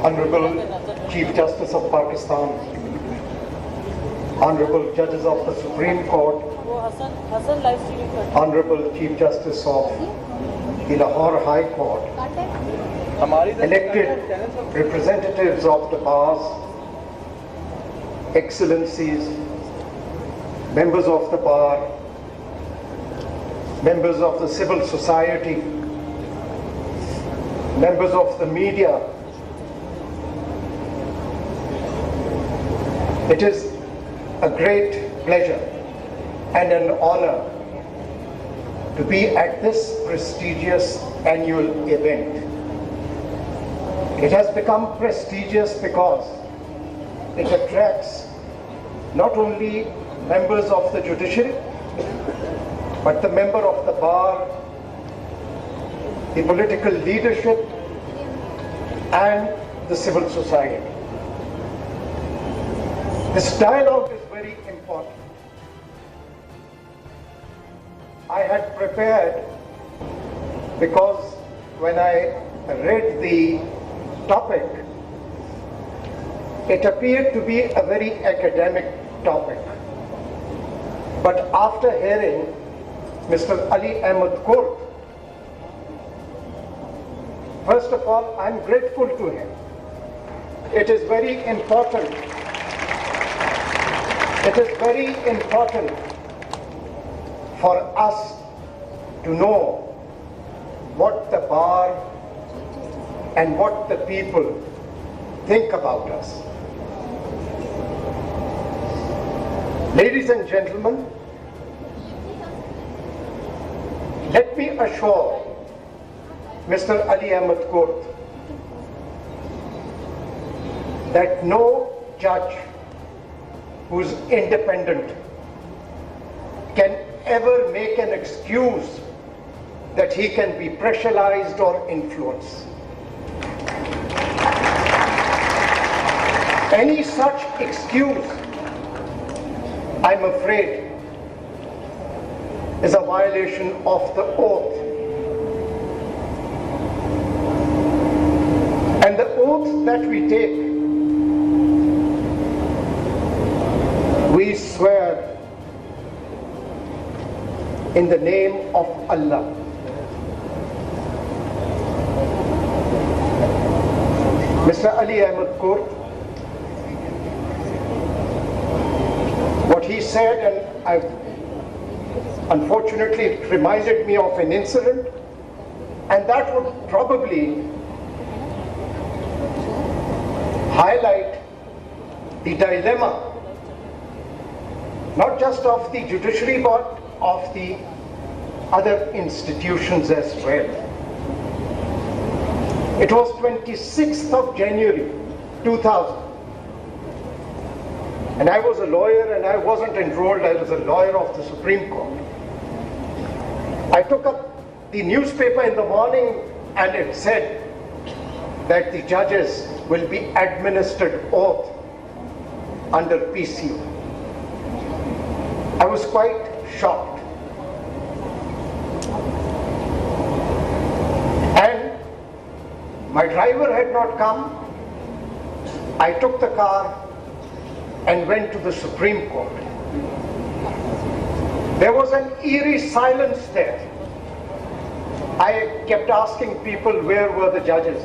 Honorable Chief Justice of Pakistan, Honorable Judges of the Supreme Court, Honorable Chief Justice of the Lahore High Court, elected representatives of the bars, excellencies, members of the bar, members of the civil society, members of the media. It is a great pleasure and an honor to be at this prestigious annual event. It has become prestigious because it attracts not only members of the judiciary, but the member of the bar, the political leadership, and the civil society. This dialogue is very important. I had prepared because when I read the topic, it appeared to be a very academic topic. But after hearing Mr. Ali Ahmed Kurt, first of all, I'm grateful to him. It is very important. It is very important for us to know what the bar and what the people think about us. Ladies and gentlemen, let me assure Mr. Ali Ahmed Kurt that no judge who's independent can ever make an excuse that he can be pressurized or influenced. Any such excuse, I'm afraid, is a violation of the oath. And the oath that we take, we swear in the name of Allah. Mr. Ali Ahmed Kurt, what he said, and unfortunately it reminded me of an incident, and that would probably highlight the dilemma not just of the judiciary but of the other institutions as well. It was 26th of January 2000, and I was a lawyer, and I wasn't enrolled, I was a lawyer of the Supreme Court. I took up the newspaper in the morning and it said that the judges will be administered oath under PCO. I was quite shocked. And my driver had not come. I took the car and went to the Supreme Court. There was an eerie silence there. I kept asking people where were the judges.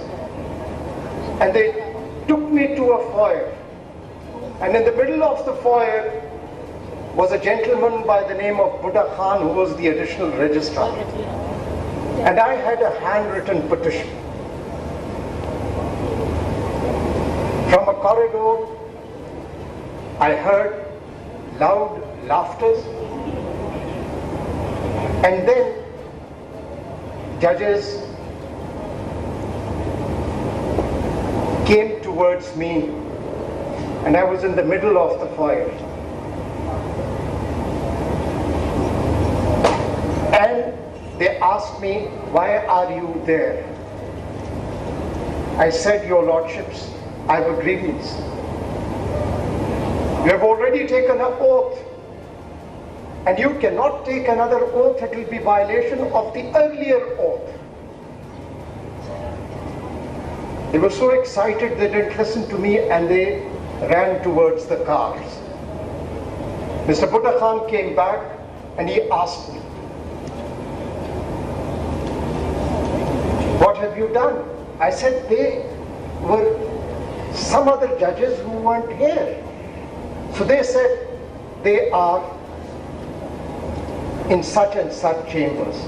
And they took me to a foyer. And in the middle of the foyer was a gentleman by the name of Bhutto who was the additional registrar. And I had a handwritten petition. From a corridor, I heard loud laughter, and then judges came towards me, and I was in the middle of the foyer. And they asked me, why are you there? I said, Your Lordships, I have a grievance. You have already taken an oath, and you cannot take another oath. It will be violation of the earlier oath. They were so excited they didn't listen to me and they ran towards the cars. Mr. Bhutto Khan came back and he asked me, "What have you done?" I said, "They were some other judges who weren't here." So they said, "They are in such and such chambers."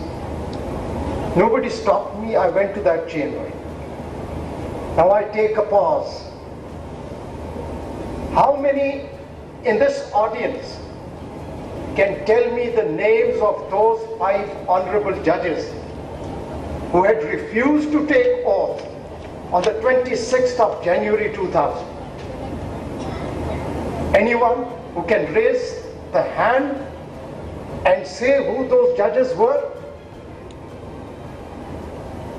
Nobody stopped me. I went to that chamber. Now I take a pause. How many in this audience can tell me the names of those 5 honorable judges who had refused to take oath on the 26th of January 2000? Anyone who can raise the hand and say who those judges were?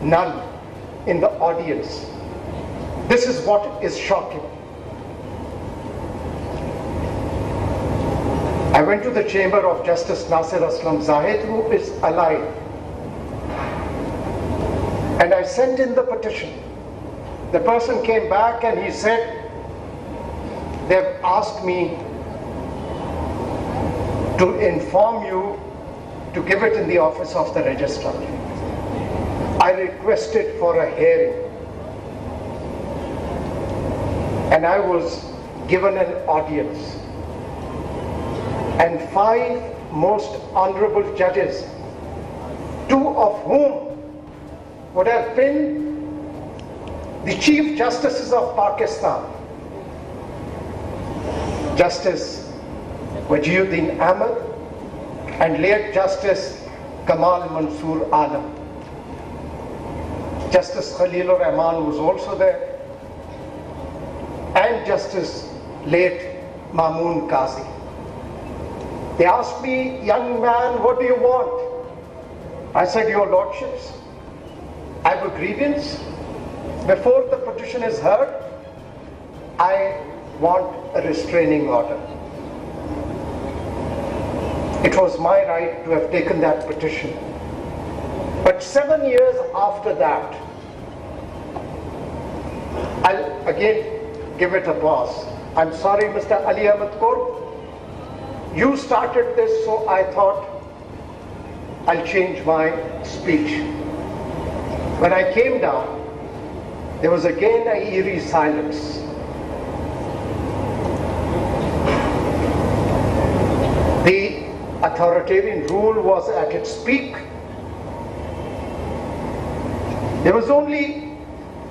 None in the audience. This is what is shocking. I went to the chamber of Justice Nasir Aslam Zahid, who is alive, and I sent in the petition. The person came back and he said, "They've asked me to inform you to give it in the office of the registrar." I requested for a hearing, and I was given an audience. And 5 most honorable judges, 2 of whom would have been the Chief Justices of Pakistan, Justice Wajiuddin Ahmed and late Justice Kamal Mansoor Alam. Justice Khalilur Rahman was also there, and Justice late Mamoon Qazi. They asked me, "Young man, what do you want?" I said, "Your Lordships, I have a grievance. Before the petition is heard, I want a restraining order." It was my right to have taken that petition. But 7 years after that, I'll again give it a pause. I'm sorry, Mr. Ali Ahmed Kaur. You started this, so I thought I'll change my speech. When I came down, there was again an eerie silence. The authoritarian rule was at its peak. There was only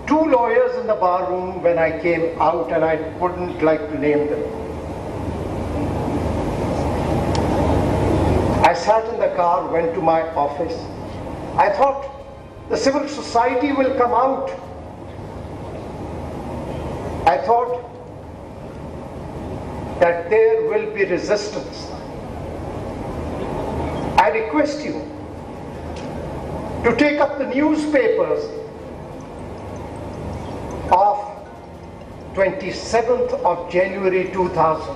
2 lawyers in the bar room when I came out, and I wouldn't like to name them. I sat in the car, went to my office. I thought the civil society will come out. I thought that there will be resistance. I request you to take up the newspapers of 27th of January 2000.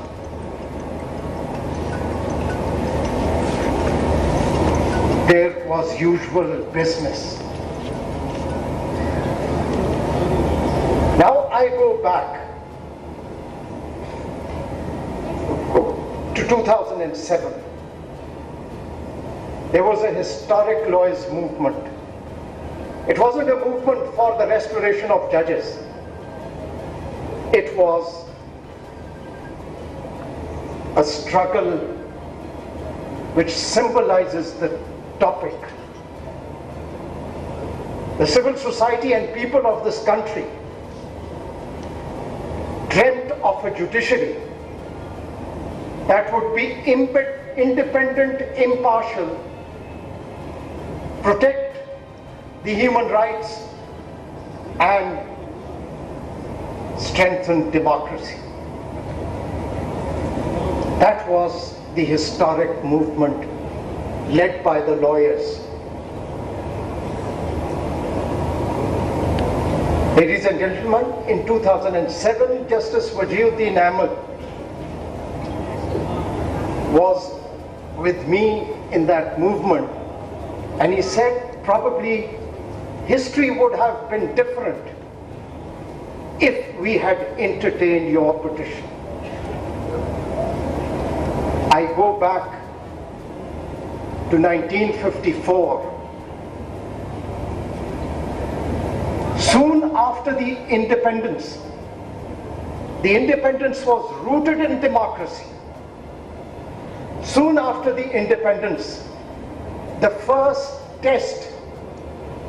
There was usual business. Now I go back to 2007. There was a historic lawyers movement. It wasn't a movement for the restoration of judges. It was a struggle which symbolizes the topic. The civil society and people of this country dreamt of a judiciary that would be independent, impartial, protect the human rights, and strengthen democracy. That was the historic movement led by the lawyers. Ladies and gentlemen, in 2007, Justice Wajiuddin Ahmed was with me in that movement, and he said probably history would have been different if we had entertained your petition. I go back to 1954. Soon after the independence was rooted in democracy. Soon after the independence, the first test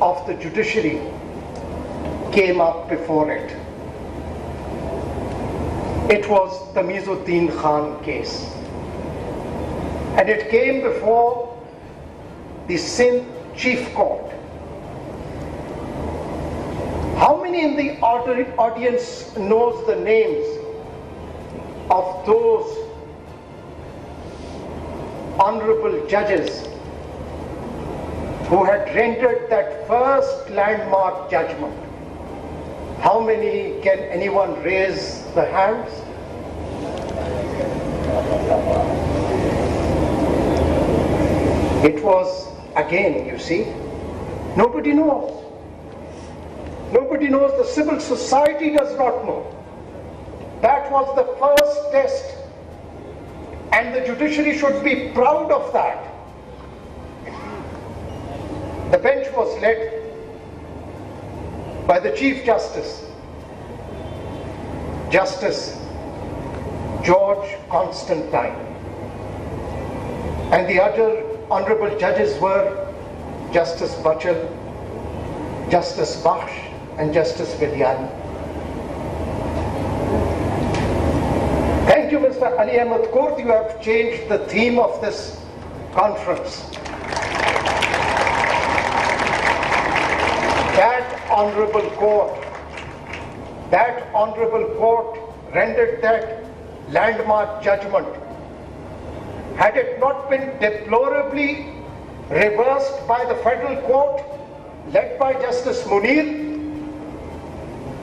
of the judiciary came up before it. It was the Tamizuddin Khan case. And it came before the Sindh Chief Court. How many in the audience knows the names of those honorable judges who had rendered that first landmark judgment? How many? Can anyone raise the hands? It was, again, you see, nobody knows. Nobody knows, the civil society does not know. That was the first test, and the judiciary should be proud of that. The bench was led by the Chief Justice, Justice George Constantine, and the other honorable judges were Justice Bachel, Justice Bakhsh, and Justice Vidyani. Thank you, Mr. Ali Ahmed Kourt. You have changed the theme of this conference. That honorable court rendered that landmark judgment. Had it not been deplorably reversed by the federal court led by Justice Munir,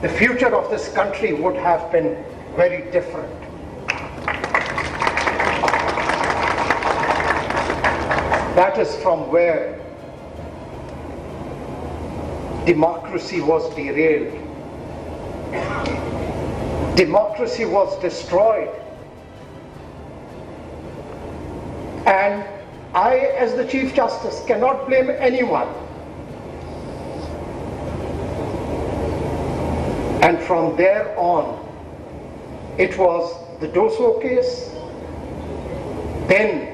the future of this country would have been very different. That is from where democracy was derailed. Democracy was destroyed. And I, as the Chief Justice, cannot blame anyone. And from there on, it was the Doso case, then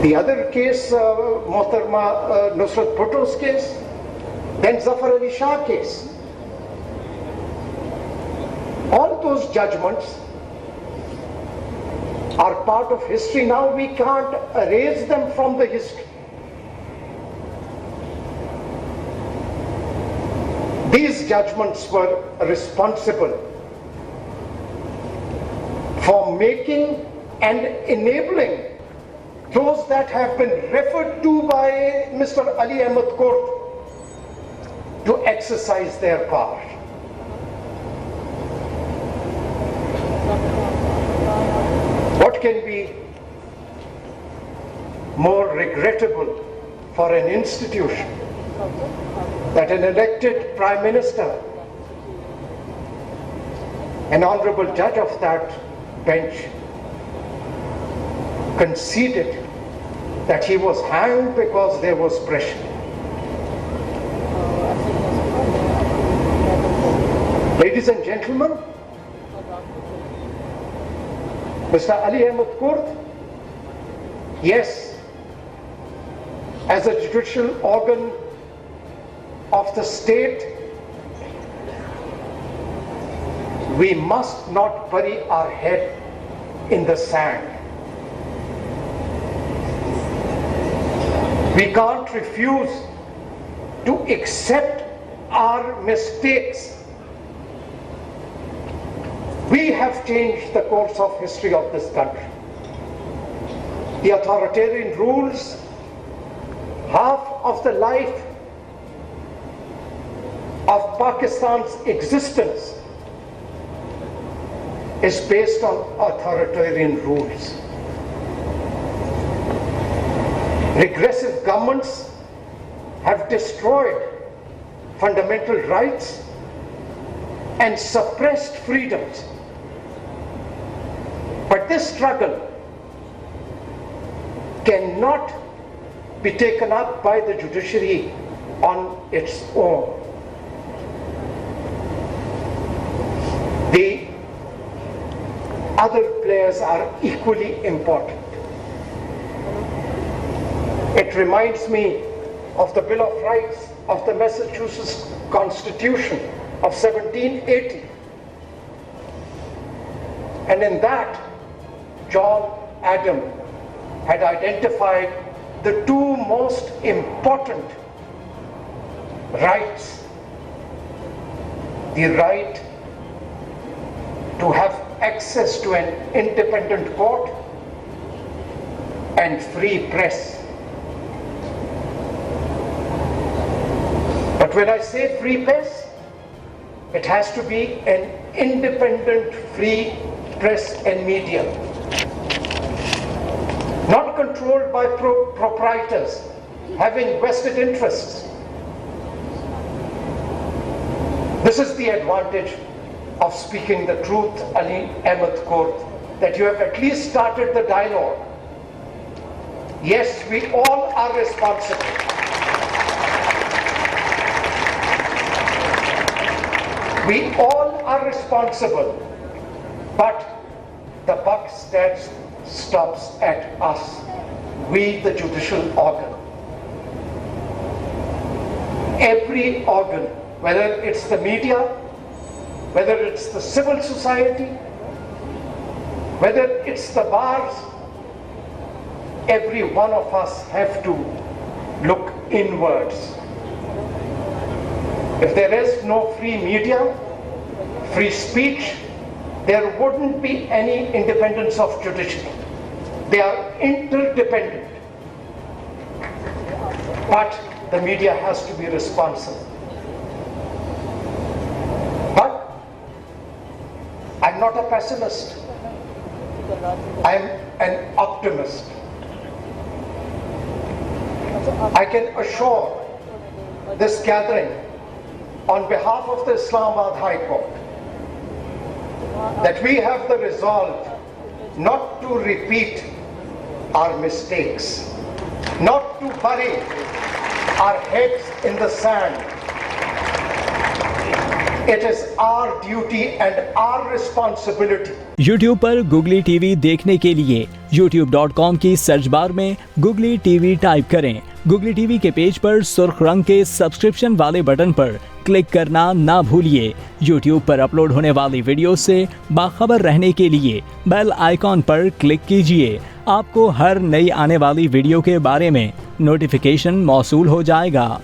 the other case, Mohtarma Nusrat Bhutto's case, then Zafar Ali Shah case. All those judgments are part of history now. We can't erase them from the history. These judgments were responsible for making and enabling those that have been referred to by Mr. Ali Ahmed Kourt to exercise their power. What can be more regrettable for an institution that an elected Prime Minister, an honorable judge of that bench, conceded that he was hanged because there was pressure. Ladies and gentlemen, Mr. Ali Ahmed Kourt, yes, as a judicial organ of the state, we must not bury our head in the sand. We can't refuse to accept our mistakes. We have changed the course of history of this country. The authoritarian rules, half of the life of Pakistan's existence is based on authoritarian rules. Regressive governments have destroyed fundamental rights and suppressed freedoms. But this struggle cannot be taken up by the judiciary on its own. The other players are equally important. It reminds me of the Bill of Rights of the Massachusetts Constitution of 1780. And in that, John Adams had identified the two most important rights: the right to have access to an independent court and free press. But when I say free press, it has to be an independent, free press and media, not controlled by proprietors having vested interests. This is the advantage of speaking the truth, Ali Ahmed Court, that you have at least started the dialogue. Yes, we all are responsible. We all are responsible, but the buck stops at us, we the judicial organ. Every organ, whether it's the media, whether it's the civil society, whether it's the bars, every one of us have to look inwards. If there is no free media, free speech, there wouldn't be any independence of judiciary. They are interdependent. But the media has to be responsible. But I'm not a pessimist. I'm an optimist. I can assure this gathering on behalf of the Islamabad High Court that we have the resolve not to repeat our mistakes, not to bury our heads in the sand. It is our duty and our responsibility. YouTube पर Googly TV देखने के लिए youtube.com की search bar में Googly TV type करें। Googly TV के page पर सुर्ख रंग के सब्सक्रिप्शन वाले बटन पर क्लिक करना ना भूलिए। YouTube पर अपलोड होने वाली वीडियो से बाखबर रहने के लिए बेल आइकॉन पर क्लिक कीजिए। आपको हर नई आने वाली वीडियो के बारे में नोटिफिकेशन मौसूल हो जाएगा।